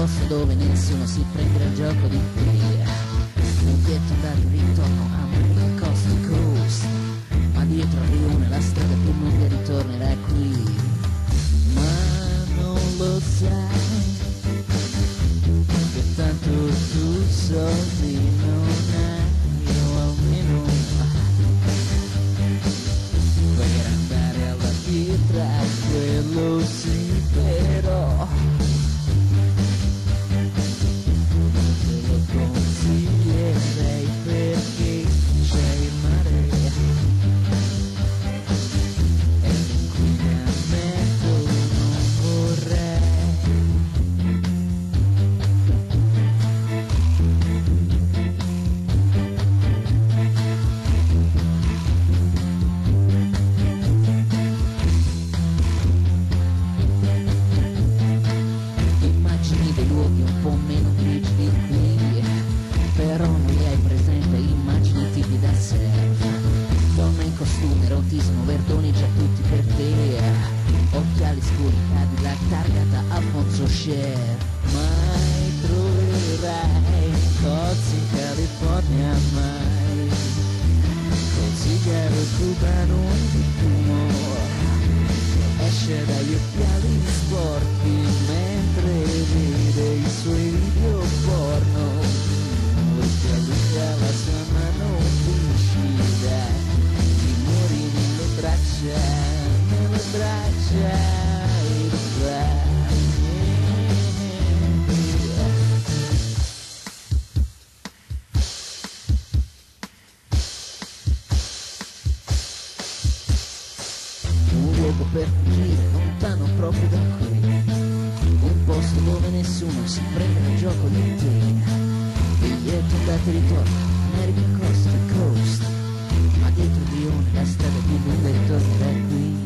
posto dove nessuno si prende il gioco di te. Un biglietto andato e ritorno a America coast to coast, ma dietro al rione la strada più lunga ritornerà qui. Ma non lo sai che tanto tu soldi non hai, io almeno per andare alla pietra, quello sì, però te lo consiglierei perché c'è il mare e l'inquinamento non vorrei. Immagini dei luoghi un po' meno grigi di qui, però non li hai presente, immagini tipi da surf, donne in costume, erotismo, verdoni già tutti per te, occhiali scuri, Cadillac targata Alfonso Cher. Mai troverai cozzi in California, mai col sigaro cubano di fumo esce dagli occhiali sporchi mentre vede i suoi video porno, ti allunga la sua mano vicina, ti muori nelle braccia e vai. Un luogo per fuggire lontano proprio da qui, un posto dove nessuno si prende il gioco di te. Biglietto andata e ritorno, America coast to coast, ma dietro il rione la strada più lunga ritornerà qui.